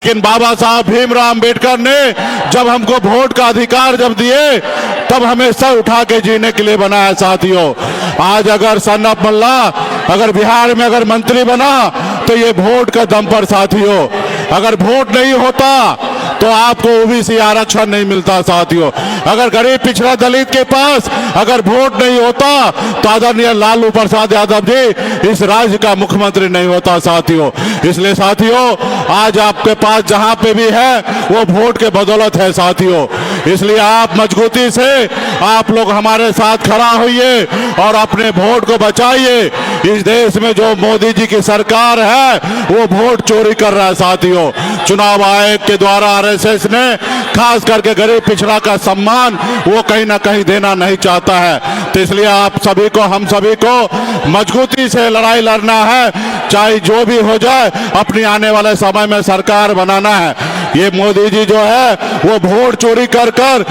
लेकिन बाबा साहब भीमराव अंबेडकर ने जब हमको वोट का अधिकार जब दिए तब हमें सर उठा के जीने के लिए बनाया साथियों। आज अगर सन्नप मल्ला अगर बिहार में अगर मंत्री बना तो ये वोट का दम पर साथियों। अगर वोट नहीं होता तो आपको ओबीसी आरक्षण नहीं मिलता साथियों। अगर गरीब पिछड़ा दलित के पास अगर वोट नहीं होता तो आदरणीय लालू प्रसाद यादव जी इस राज्य का मुख्यमंत्री नहीं होता साथियों। इसलिए साथियों आज आपके पास जहां पे भी है वो वोट के बदौलत है साथियों। इसलिए आप मजबूती से आप लोग हमारे साथ खड़ा होइए और अपने वोट को बचाइए। इस देश में जो मोदी जी की सरकार है वो वोट चोरी कर रहा है साथियों। चुनाव आयोग के द्वारा आरएसएस ने खास करके गरीब पिछड़ा का सम्मान वो कहीं ना कहीं देना नहीं चाहता है। तो इसलिए आप सभी को हम सभी को मजबूती से लड़ाई लड़ना है, चाहे जो भी हो जाए। अपनी आने वाले समय में सरकार बनाना है। ये मोदी जी जो है वो वोट चोरी कर कर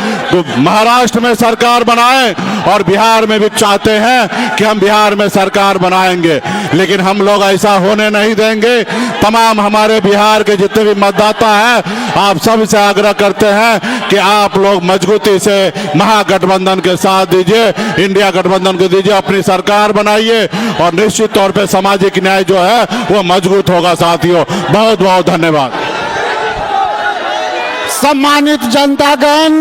महाराष्ट्र में सरकार बनाए और बिहार में भी चाहते हैं कि हम बिहार में सरकार बनाएंगे, लेकिन हम लोग ऐसा होने नहीं देंगे। तमाम हमारे बिहार के जितने भी मतदाता हैं आप सब से आग्रह करते हैं कि आप लोग मजबूती से महागठबंधन के साथ दीजिए, इंडिया गठबंधन को दीजिए, अपनी सरकार बनाइए और निश्चित तौर पे सामाजिक न्याय जो है वो मजबूत होगा साथियों। बहुत बहुत धन्यवाद। सम्मानित जनतागण,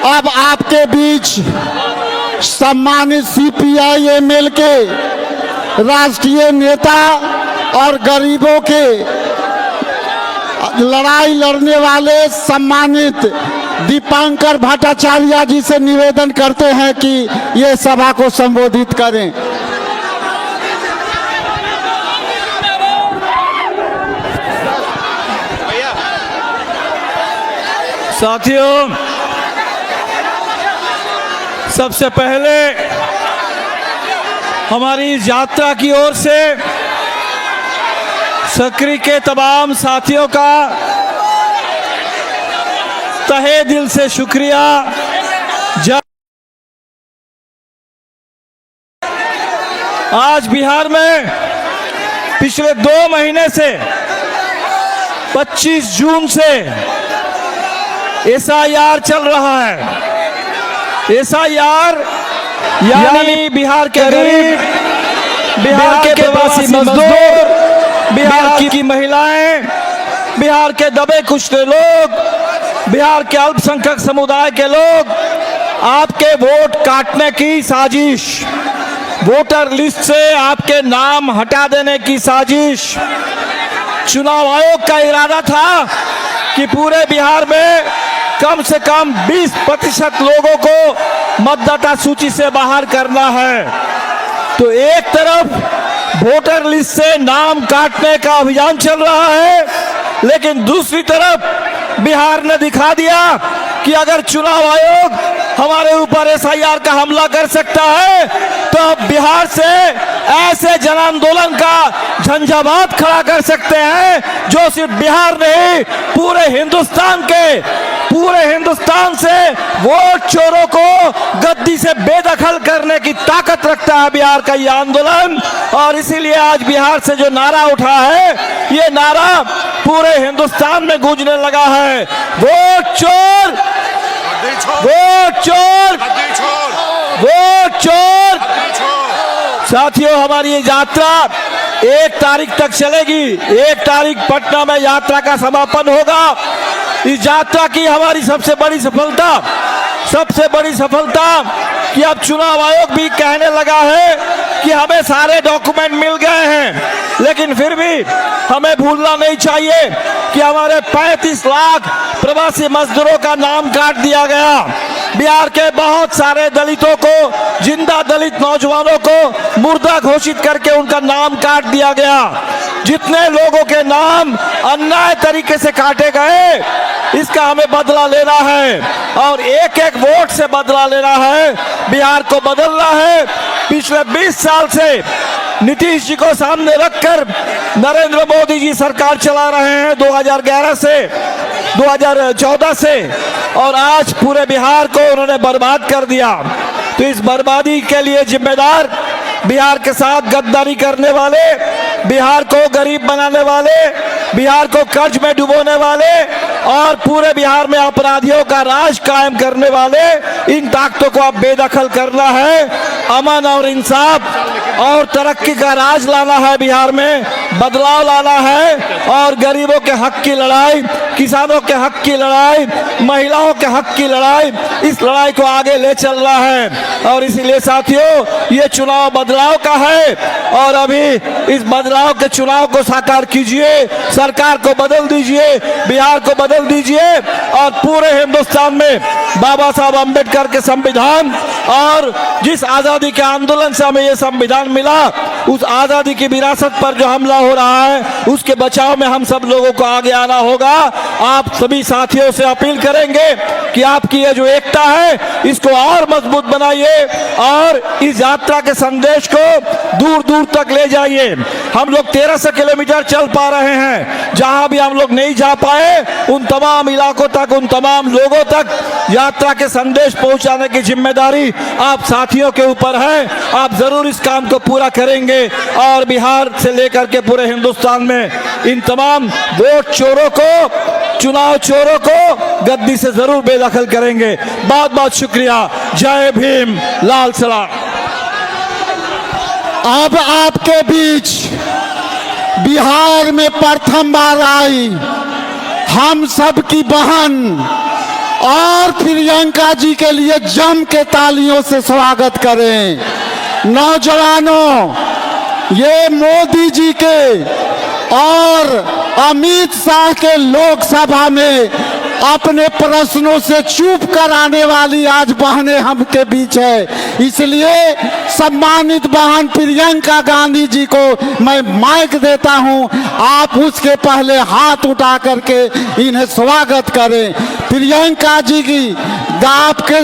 अब आपके बीच सम्मानित सीपीआई-एमएल के राष्ट्रीय नेता और गरीबों के लड़ाई लड़ने वाले सम्मानित दीपांकर भट्टाचार्य जी से निवेदन करते हैं कि ये सभा को संबोधित करें। साथियों, सबसे पहले हमारी इस यात्रा की ओर से सक्रिय के तमाम साथियों का तहे दिल से शुक्रिया। आज बिहार में पिछले 2 महीने से 25 जून से एसआईआर चल रहा है। एसआईआर यानी बिहार के गरीब, बिहार के प्रवासी मजदूर, बिहार की महिलाएं, बिहार के दबे कुचले लोग, बिहार के अल्पसंख्यक समुदाय के लोग आपके वोट काटने की साजिश, वोटर लिस्ट से आपके नाम हटा देने की साजिश। चुनाव आयोग का इरादा था कि पूरे बिहार में कम से कम 20% लोगों को मतदाता सूची से बाहर करना है। तो एक तरफ वोटर लिस्ट से नाम काटने का अभियान चल रहा है, लेकिन दूसरी तरफ बिहार ने दिखा दिया कि अगर चुनाव आयोग हमारे ऊपर एसआईआर का हमला कर सकता है तो अब बिहार से ऐसे जन आंदोलन का झंझावात खड़ा कर सकते हैं जो सिर्फ बिहार नहीं पूरे हिंदुस्तान से वोट चोरों को गद्दी से बेदखल करने की ताकत रखता है बिहार का ये आंदोलन। और इसीलिए आज बिहार से जो नारा उठा है ये नारा पूरे हिंदुस्तान में गूंजने लगा है, वोट चोर, वोट चोर, वोट चोर। साथियों, हमारी ये यात्रा 1 तारीख तक चलेगी। 1 तारीख पटना में यात्रा का समापन होगा। इस यात्रा की हमारी सबसे बड़ी सफलता कि अब चुनाव आयोग भी कहने लगा है कि हमें सारे डॉक्यूमेंट मिल गए हैं, लेकिन फिर भी हमें भूलना नहीं चाहिए कि हमारे 35 लाख प्रवासी मजदूरों का नाम काट दिया गया। बिहार के बहुत सारे दलितों को, जिंदा दलित नौजवानों को मुर्दा घोषित करके उनका नाम काट दिया गया। जितने लोगों के नाम अन्याय तरीके से काटे गए इसका हमें बदला लेना है और एक एक वोट से बदला लेना है। बिहार को बदलना है। पिछले 20 साल से नीतीश जी को सामने रखकर नरेंद्र मोदी जी सरकार चला रहे हैं 2011 से 2014 से, और आज पूरे बिहार को उन्होंने बर्बाद कर दिया। तो इस बर्बादी के लिए जिम्मेदार बिहार के साथ गद्दारी करने वाले, बिहार को गरीब बनाने वाले, बिहार को कर्ज में डुबोने वाले और पूरे बिहार में अपराधियों का राज कायम करने वाले इन ताकतों को अब बेदखल करना है। अमन और इंसाफ और तरक्की का राज लाना है, बिहार में बदलाव लाना है और गरीबों के हक की लड़ाई, किसानों के हक की लड़ाई, महिलाओं के हक की लड़ाई, इस लड़ाई को आगे ले चलना है। और इसीलिए साथियों, ये चुनाव बदलाव का है और अभी इस बदलाव के चुनाव को साकार कीजिए, सरकार को बदल दीजिए, बिहार को बदल दीजिए और पूरे हिंदुस्तान में बाबा साहब अम्बेडकर के संविधान और जिस आजादी के आंदोलन से हमें यह संविधान मिला, उस आजादी की विरासत पर जो हमला हो रहा है उसके बचाव में हम सब लोगों को आगे आना होगा। आप सभी साथियों से अपील करेंगे कि आपकी ये जो एकता है इसको और मजबूत बनाइए और इस यात्रा के संदेश को दूर दूर तक ले जाइए। हम लोग 1300 किलोमीटर चल पा रहे हैं, जहां भी हम लोग नहीं जा पाए उन तमाम इलाकों तक, उन तमाम लोगों तक यात्रा के संदेश पहुंचाने की जिम्मेदारी आप साथियों के ऊपर है। आप जरूर इस काम को पूरा करेंगे और बिहार से लेकर के पूरे हिंदुस्तान में इन तमाम वोट चोरों को, चुनाव चोरों को गद्दी से जरूर बेदखल करेंगे। बहुत बहुत शुक्रिया। जय भीम, लाल सलाम। अब आपके बीच बिहार में प्रथम बार आई हम सब की बहन और प्रियंका जी के लिए जम के तालियों से स्वागत करें। नौजवानों, ये मोदी जी के और अमित शाह के लोकसभा में अपने प्रश्नों से चुप कराने वाली आज बहनें हम के बीच है। इसलिए सम्मानित बहन प्रियंका गांधी जी को मैं माइक देता हूं, आप उसके पहले हाथ उठा करके इन्हें स्वागत करें। प्रियंका जी की आपके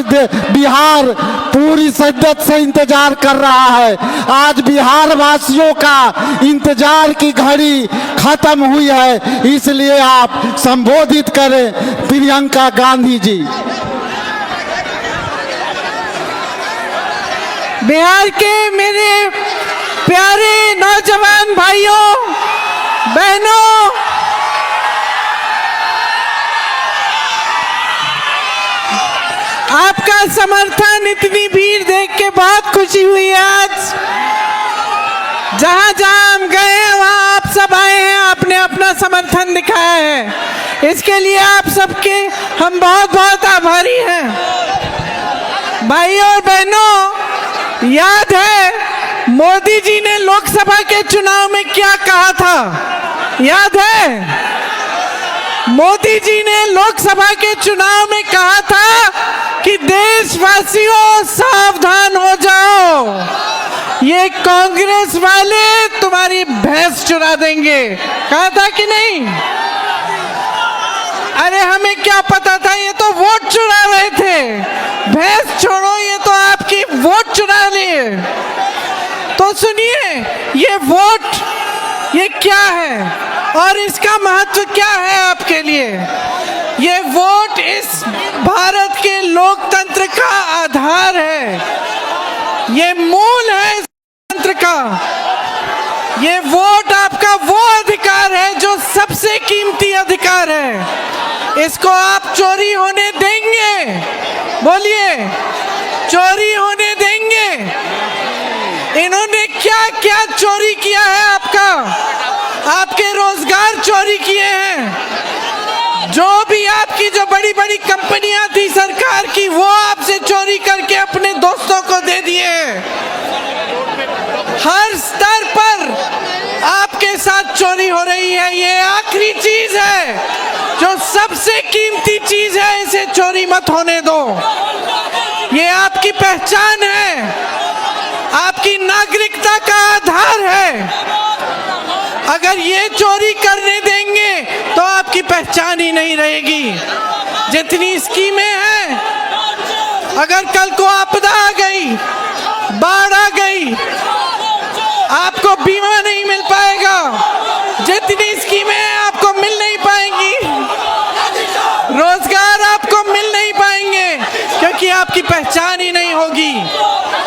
बिहार पूरी शिद्दत से इंतजार कर रहा है। आज बिहार वासियों का इंतजार की घड़ी खत्म हुई है, इसलिए आप संबोधित करें प्रियंका गांधी जी। बिहार के मेरे प्यारे नौजवान भाइयों बहनों, आपका समर्थन, इतनी भीड़ देख के बहुत खुशी हुई। आज जहां जहां हम गए हैं वहां आप सब आए हैं, आपने अपना समर्थन दिखाया है, इसके लिए आप सबके हम बहुत बहुत आभारी हैं। भाइयों और बहनों, याद है मोदी जी ने लोकसभा के चुनाव में क्या कहा था? याद है मोदी जी ने लोकसभा के चुनाव में कहा था कि देशवासियों सावधान हो जाओ, ये कांग्रेस वाले तुम्हारी भैंस चुरा देंगे। कहा था कि नहीं? अरे हमें क्या पता था, ये तो वोट चुरा रहे थे। भैंस छोड़ो, ये तो आपकी वोट चुरा लिए। तो सुनिए, ये वोट ये क्या है और इसका महत्व क्या है आपके लिए? ये वोट इस भारत के लोकतंत्र का आधार है, ये मूल है इस तंत्र का। ये वोट आपका वो अधिकार है जो सबसे कीमती अधिकार है। इसको आप चोरी होने देंगे? बोलिए, चोरी होने देंगे? इन्होंने क्या क्या चोरी किया है आपका? आपके रोजगार चोरी किए हैं। जो भी आपकी जो बड़ी बड़ी कंपनियां थी सरकार की, वो आपसे चोरी करके अपने दोस्तों को दे दिए हैं। हर स्तर पर आपके साथ चोरी हो रही है। ये आखिरी चीज है जो सबसे कीमती चीज है, इसे चोरी मत होने दो। ये आपकी पहचान है, आपकी नागरिकता का आधार है। अगर ये चोरी करने देंगे तो आपकी पहचान ही नहीं रहेगी। जितनी स्कीमें हैं, अगर कल को आपदा आ गई, बाढ़ आ गई, आपको बीमा नहीं मिल पाएगा। जितनी स्कीमें हैं आपको मिल नहीं पाएंगी, रोजगार आपको मिल नहीं पाएंगे, क्योंकि आपकी पहचान ही नहीं होगी,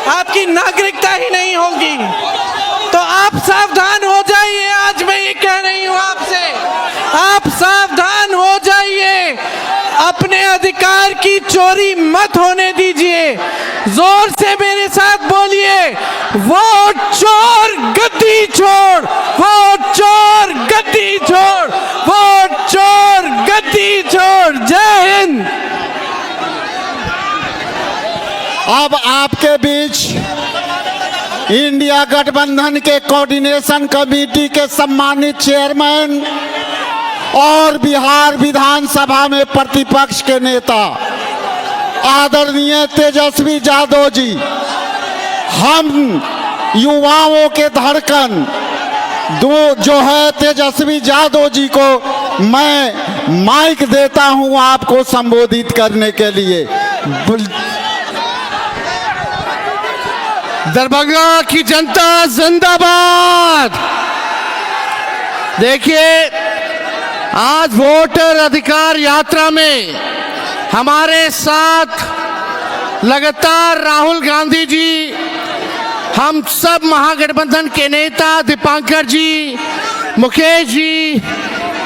आपकी नागरिकता ही नहीं होगी। तो आप सावधान हो जाइए, आज मैं ये कह रही हूं आपसे, आप सावधान हो जाइए, अपने अधिकार की चोरी मत होने दीजिए। जोर से मेरे साथ बोलिए, वोट चोर गद्दी छोड़, वोट चोर गद्दी छोड़, वोट चोर गद्दी छोड़। जय हिंद। अब आपके बीच इंडिया गठबंधन के कोऑर्डिनेशन कमेटी के सम्मानित चेयरमैन और बिहार विधानसभा में प्रतिपक्ष के नेता आदरणीय तेजस्वी यादव जी, हम युवाओं के धड़कन जो है तेजस्वी यादव जी को मैं माइक देता हूं आपको संबोधित करने के लिए। दरभंगा की जनता जिंदाबाद। देखिए, आज वोटर अधिकार यात्रा में हमारे साथ लगातार राहुल गांधी जी, हम सब महागठबंधन के नेता दीपांकर जी, मुकेश जी,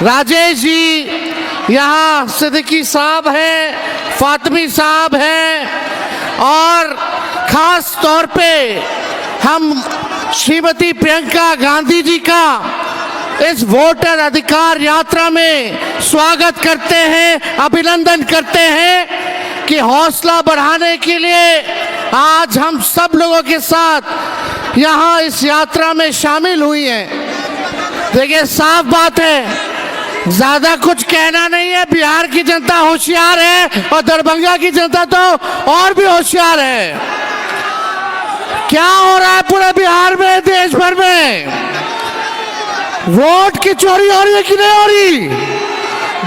राजेश जी, यहाँ सिद्दीकी साहब हैं, फातिमी साहब हैं, और खास तौर पे हम श्रीमती प्रियंका गांधी जी का इस वोटर अधिकार यात्रा में स्वागत करते हैं, अभिनंदन करते हैं कि हौसला बढ़ाने के लिए आज हम सब लोगों के साथ यहाँ इस यात्रा में शामिल हुई हैं। देखिए, साफ बात है, ज्यादा कुछ कहना नहीं है, बिहार की जनता होशियार है और दरभंगा की जनता तो और भी होशियार है। क्या हो रहा है पूरे बिहार में, देश भर में? वोट की चोरी हो रही है कि नहीं हो रही?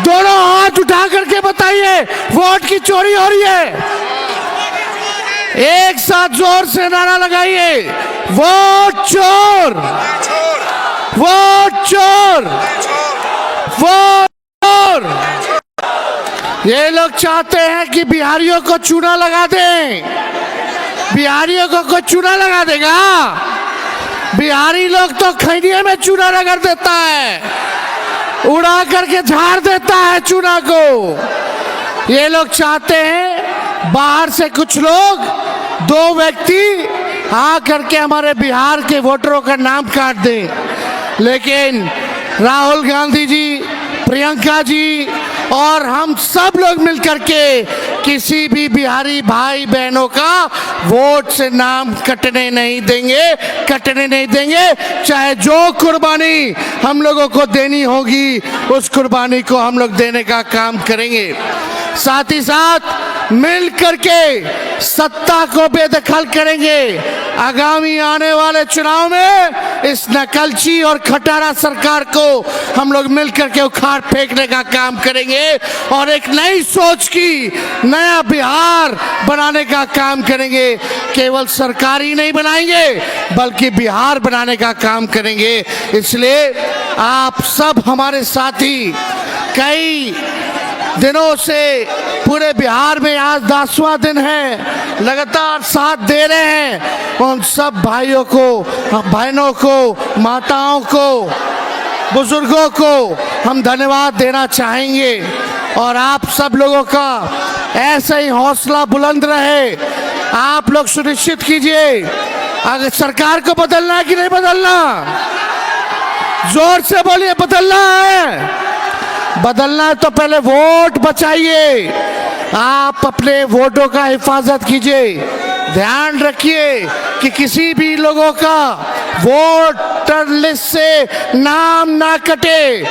दोनों हाथ उठा करके बताइए, वोट की चोरी हो रही है? एक साथ जोर से नारा लगाइए, वोट चोर, वोट चोर, वोट चोर। ये लोग चाहते हैं कि बिहारियों को चूना लगा दें। बिहारियों को कोई चूना लगा देगा? बिहारी लोग तो खैनिये में चूना रगड़ देता है, उड़ा करके झाड़ देता है चूना को। ये लोग चाहते हैं बाहर से कुछ लोग, दो व्यक्ति आ करके हमारे बिहार के वोटरों का नाम काट दें, लेकिन राहुल गांधी जी, प्रियंका जी और हम सब लोग मिलकर के किसी भी बिहारी भाई बहनों का वोट से नाम कटने नहीं देंगे, कटने नहीं देंगे। चाहे जो कुर्बानी हम लोगों को देनी होगी, उस कुर्बानी को हम लोग देने का काम करेंगे। साथ ही साथ मिल करके सत्ता को बेदखल करेंगे। आगामी आने वाले चुनाव में इस नकलची और खटारा सरकार को हम लोग मिलकर के उखाड़ फेंकने का काम करेंगे और एक नई सोच की, नया बिहार बनाने का काम करेंगे। केवल सरकार ही नहीं बनाएंगे, बल्कि बिहार बनाने का काम करेंगे। इसलिए आप सब हमारे साथी कई दिनों से पूरे बिहार में आज 10वां दिन है, लगातार साथ दे रहे हैं। उन सब भाइयों को, बहनों को, माताओं को, बुजुर्गों को हम धन्यवाद देना चाहेंगे। और आप सब लोगों का ऐसे ही हौसला बुलंद रहे। आप लोग सुनिश्चित कीजिए, अगर सरकार को बदलना है कि नहीं बदलना? जोर से बोलिए, बदलना है। बदलना है तो पहले वोट बचाइए। आप अपने वोटों का हिफाजत कीजिए। ध्यान रखिए कि किसी भी लोगों का वोटर लिस्ट से नाम ना कटे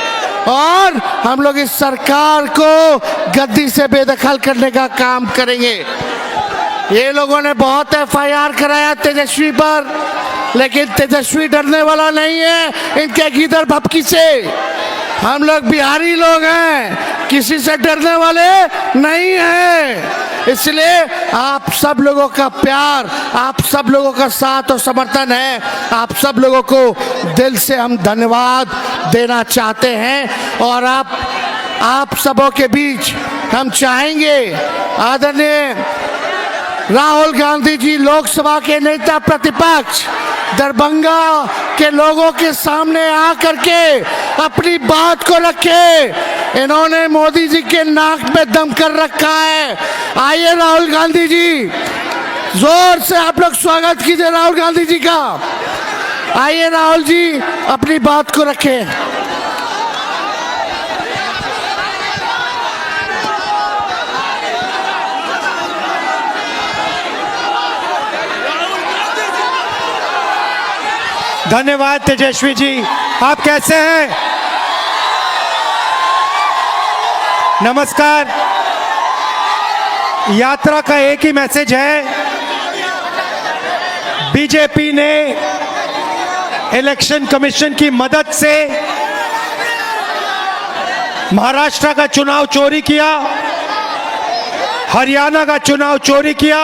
और हम लोग इस सरकार को गद्दी से बेदखल करने का काम करेंगे। ये लोगों ने बहुत FIR कराया तेजस्वी पर, लेकिन तेजस्वी डरने वाला नहीं है इनके गीदड़ भपकी से। हम लोग बिहारी लोग हैं, किसी से डरने वाले नहीं हैं। इसलिए आप सब लोगों का प्यार, आप सब लोगों का साथ और समर्थन है। आप सब लोगों को दिल से हम धन्यवाद देना चाहते हैं। और आप सबों के बीच हम चाहेंगे आदरणीय राहुल गांधी जी लोकसभा के नेता प्रतिपक्ष दरभंगा के लोगों के सामने आकर के अपनी बात को रखे। इन्होंने मोदी जी के नाक में दम कर रखा है। आइए राहुल गांधी जी, जोर से आप लोग स्वागत कीजिए राहुल गांधी जी का। आइए राहुल जी, अपनी बात को रखें। धन्यवाद तेजस्वी जी, आप कैसे हैं? नमस्कार। यात्रा का एक ही मैसेज है, बीजेपी ने इलेक्शन कमीशन की मदद से महाराष्ट्र का चुनाव चोरी किया, हरियाणा का चुनाव चोरी किया,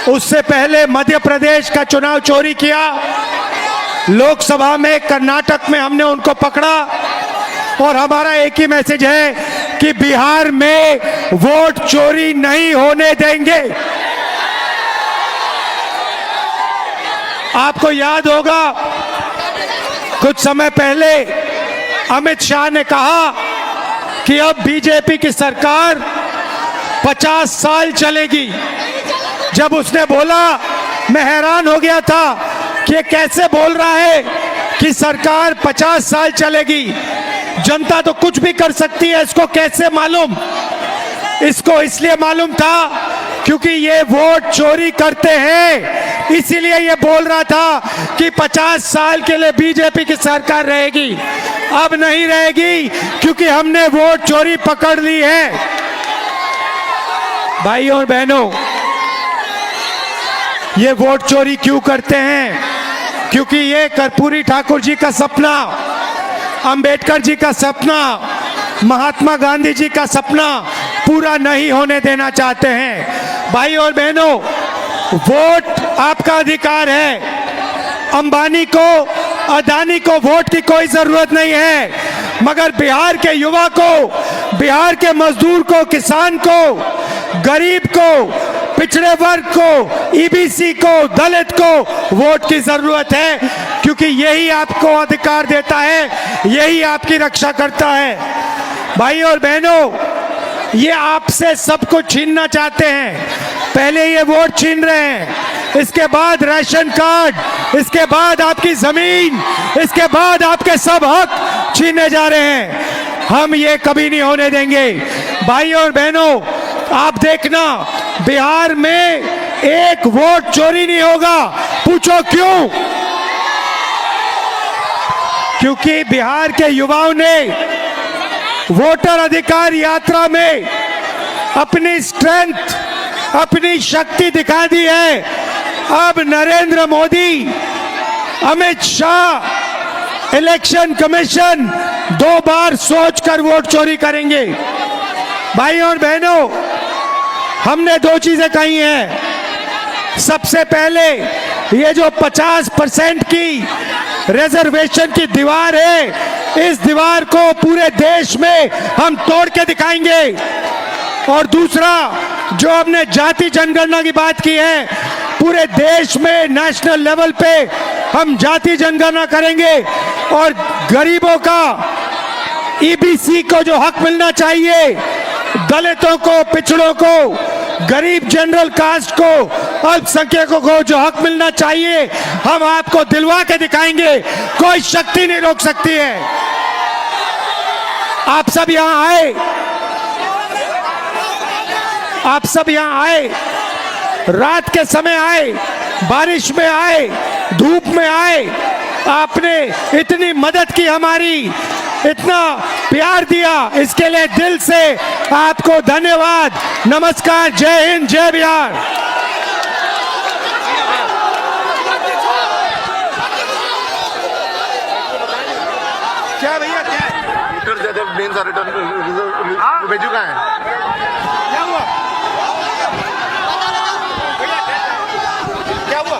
उससे पहले मध्य प्रदेश का चुनाव चोरी किया, लोकसभा में कर्नाटक में हमने उनको पकड़ा। और हमारा एक ही मैसेज है कि बिहार में वोट चोरी नहीं होने देंगे। आपको याद होगा कुछ समय पहले अमित शाह ने कहा कि अब बीजेपी की सरकार 50 साल चलेगी। जब उसने बोला, मैं हैरान हो गया था कि ये कैसे बोल रहा है कि सरकार 50 साल चलेगी। जनता तो कुछ भी कर सकती है, इसको कैसे मालूम? इसको इसलिए मालूम था क्योंकि ये वोट चोरी करते हैं, इसीलिए ये बोल रहा था कि 50 साल के लिए बीजेपी की सरकार रहेगी। अब नहीं रहेगी क्योंकि हमने वोट चोरी पकड़ ली है। भाइयों और बहनों, ये वोट चोरी क्यों करते हैं? क्योंकि ये कर्पूरी ठाकुर जी का सपना, अंबेडकर जी का सपना, महात्मा गांधी जी का सपना पूरा नहीं होने देना चाहते हैं। भाई और बहनों, वोट आपका अधिकार है। अंबानी को, अदानी को वोट की कोई जरूरत नहीं है, मगर बिहार के युवा को, बिहार के मजदूर को, किसान को, गरीब को, पिछड़े वर्ग को, ईबीसी को, दलित को वोट की जरूरत है, क्योंकि यही आपको अधिकार देता है, यही आपकी रक्षा करता है। भाई और बहनों, ये आपसे सब कुछ छीनना चाहते हैं। पहले ये वोट छीन रहे हैं, इसके बाद राशन कार्ड, इसके बाद आपकी जमीन, इसके बाद आपके सब हक छीने जा रहे हैं। हम ये कभी नहीं होने देंगे। भाई और बहनों, आप देखना, बिहार में एक वोट चोरी नहीं होगा। पूछो क्यों? क्योंकि बिहार के युवाओं ने वोटर अधिकार यात्रा में अपनी स्ट्रेंथ, अपनी शक्ति दिखा दी है। अब नरेंद्र मोदी, अमित शाह, इलेक्शन कमीशन 2 बार सोचकर वोट चोरी करेंगे। भाइयों और बहनों, हमने 2 चीजें कही हैं। सबसे पहले, ये जो 50% की रिजर्वेशन की दीवार है, इस दीवार को पूरे देश में हम तोड़ के दिखाएंगे। और दूसरा, जो हमने जाति जनगणना की बात की है, पूरे देश में नेशनल लेवल पे हम जाति जनगणना करेंगे और गरीबों का, ईबीसी को जो हक मिलना चाहिए, दलितों को, पिछड़ों को, गरीब जनरल कास्ट को, अल्पसंख्यकों को जो हक मिलना चाहिए, हम आपको दिलवा के दिखाएंगे। कोई शक्ति नहीं रोक सकती है। आप सब यहां आए, आप सब यहां आए, रात के समय आए, बारिश में आए, धूप में आए, आपने इतनी मदद की हमारी, इतना प्यार दिया, इसके लिए दिल से आपको धन्यवाद। नमस्कार, जय हिंद, जय बिहार। क्या भैया, क्या भेजू का है? क्या हुआ? क्या हुआ?